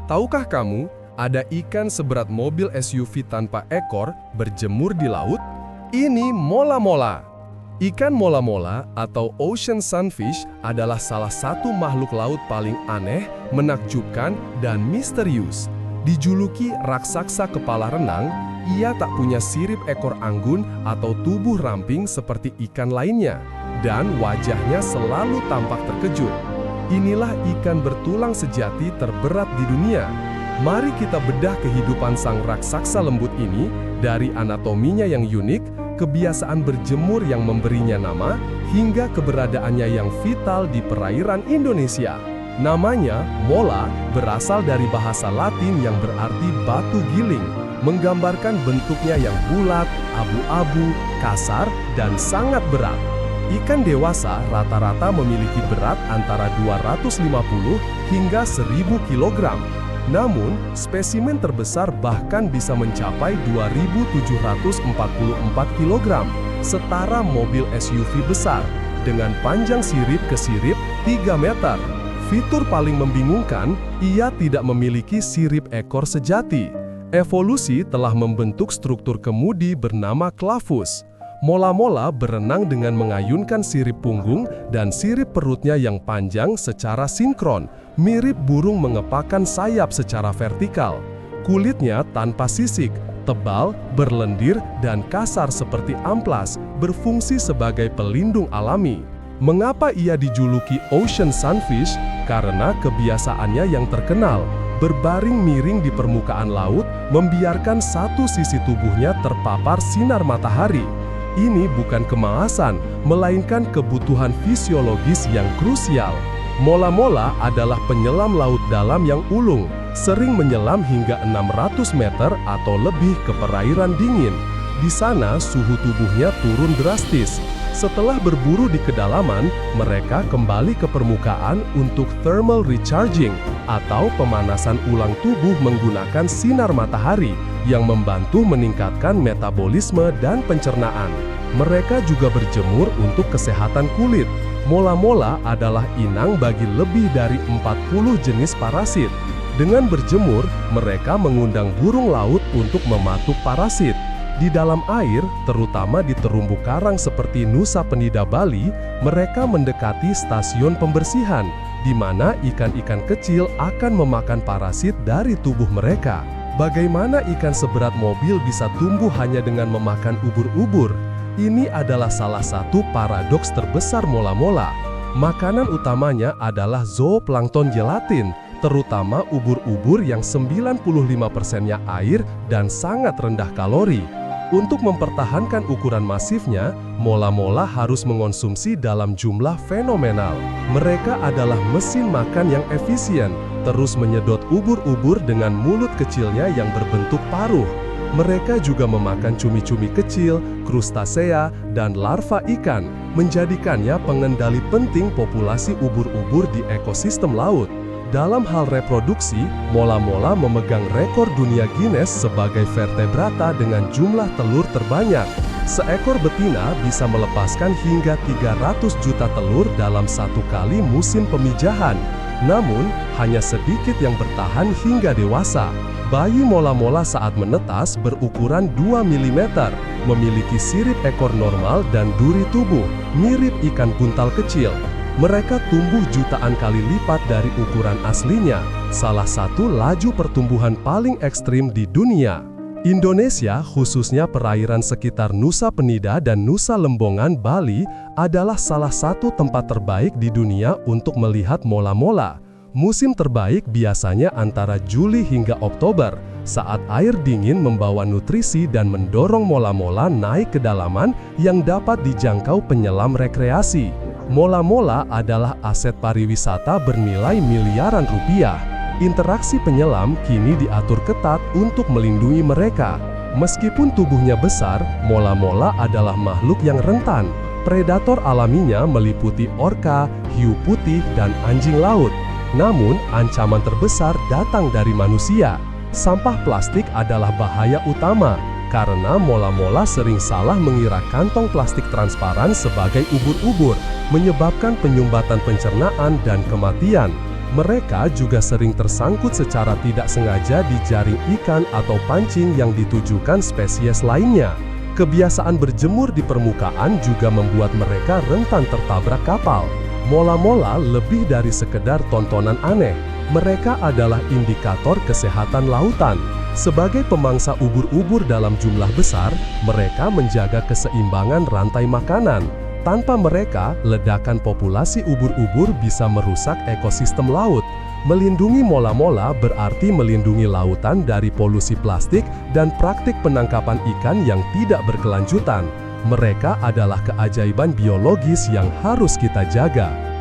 Tahukah kamu, ada ikan seberat mobil SUV tanpa ekor berjemur di laut? Ini mola-mola. Ikan mola-mola atau ocean sunfish adalah salah satu makhluk laut paling aneh, menakjubkan, dan misterius. Dijuluki raksasa kepala renang, ia tak punya sirip ekor anggun atau tubuh ramping seperti ikan lainnya, dan wajahnya selalu tampak terkejut. Inilah ikan bertulang sejati terberat di dunia. Mari kita bedah kehidupan sang raksasa lembut ini, dari anatominya yang unik, kebiasaan berjemur yang memberinya nama, hingga keberadaannya yang vital di perairan Indonesia. Namanya, mola, berasal dari bahasa Latin yang berarti batu giling, menggambarkan bentuknya yang bulat, abu-abu, kasar, dan sangat berat. Ikan dewasa rata-rata memiliki berat antara 250 hingga 1000 kg. Namun, spesimen terbesar bahkan bisa mencapai 2744 kg, setara mobil SUV besar, dengan panjang sirip ke sirip 3 meter. Fitur paling membingungkan, ia tidak memiliki sirip ekor sejati. Evolusi telah membentuk struktur kemudi bernama clavus. Mola-mola berenang dengan mengayunkan sirip punggung dan sirip perutnya yang panjang secara sinkron, mirip burung mengepakkan sayap secara vertikal. Kulitnya tanpa sisik, tebal, berlendir, dan kasar seperti amplas, berfungsi sebagai pelindung alami. Mengapa ia dijuluki ocean sunfish? Karena kebiasaannya yang terkenal, berbaring miring di permukaan laut, membiarkan satu sisi tubuhnya terpapar sinar matahari. Ini bukan kemalasan, melainkan kebutuhan fisiologis yang krusial. Mola-mola adalah penyelam laut dalam yang ulung, sering menyelam hingga 600 meter atau lebih ke perairan dingin. Di sana suhu tubuhnya turun drastis. Setelah berburu di kedalaman, mereka kembali ke permukaan untuk thermal recharging atau pemanasan ulang tubuh menggunakan sinar matahari yang membantu meningkatkan metabolisme dan pencernaan. Mereka juga berjemur untuk kesehatan kulit. Mola-mola adalah inang bagi lebih dari 40 jenis parasit. Dengan berjemur, mereka mengundang burung laut untuk mematuk parasit. Di dalam air, terutama di terumbu karang seperti Nusa Penida Bali, mereka mendekati stasiun pembersihan, di mana ikan-ikan kecil akan memakan parasit dari tubuh mereka. Bagaimana ikan seberat mobil bisa tumbuh hanya dengan memakan ubur-ubur? Ini adalah salah satu paradoks terbesar mola-mola. Makanan utamanya adalah zooplankton gelatin, terutama ubur-ubur yang 95%-nya air dan sangat rendah kalori. Untuk mempertahankan ukuran masifnya, mola-mola harus mengonsumsi dalam jumlah fenomenal. Mereka adalah mesin makan yang efisien, terus menyedot ubur-ubur dengan mulut kecilnya yang berbentuk paruh. Mereka juga memakan cumi-cumi kecil, krustasea, dan larva ikan, menjadikannya pengendali penting populasi ubur-ubur di ekosistem laut. Dalam hal reproduksi, mola-mola memegang rekor dunia Guinness sebagai vertebrata dengan jumlah telur terbanyak. Seekor betina bisa melepaskan hingga 300 juta telur dalam satu kali musim pemijahan. Namun, hanya sedikit yang bertahan hingga dewasa. Bayi mola-mola saat menetas berukuran 2 mm, memiliki sirip ekor normal dan duri tubuh, mirip ikan buntal kecil. Mereka tumbuh jutaan kali lipat dari ukuran aslinya, salah satu laju pertumbuhan paling ekstrim di dunia. Indonesia, khususnya perairan sekitar Nusa Penida dan Nusa Lembongan, Bali, adalah salah satu tempat terbaik di dunia untuk melihat mola-mola. Musim terbaik biasanya antara Juli hingga Oktober, saat air dingin membawa nutrisi dan mendorong mola-mola naik ke kedalaman yang dapat dijangkau penyelam rekreasi. Mola-mola adalah aset pariwisata bernilai miliaran rupiah. Interaksi penyelam kini diatur ketat untuk melindungi mereka. Meskipun tubuhnya besar, mola-mola adalah makhluk yang rentan. Predator alaminya meliputi orka, hiu putih, dan anjing laut. Namun, ancaman terbesar datang dari manusia. Sampah plastik adalah bahaya utama, karena mola-mola sering salah mengira kantong plastik transparan sebagai ubur-ubur, menyebabkan penyumbatan pencernaan dan kematian. Mereka juga sering tersangkut secara tidak sengaja di jaring ikan atau pancing yang ditujukan spesies lainnya. Kebiasaan berjemur di permukaan juga membuat mereka rentan tertabrak kapal. Mola-mola lebih dari sekedar tontonan aneh. Mereka adalah indikator kesehatan lautan. Sebagai pemangsa ubur-ubur dalam jumlah besar, mereka menjaga keseimbangan rantai makanan. Tanpa mereka, ledakan populasi ubur-ubur bisa merusak ekosistem laut. Melindungi mola-mola berarti melindungi lautan dari polusi plastik dan praktik penangkapan ikan yang tidak berkelanjutan. Mereka adalah keajaiban biologis yang harus kita jaga.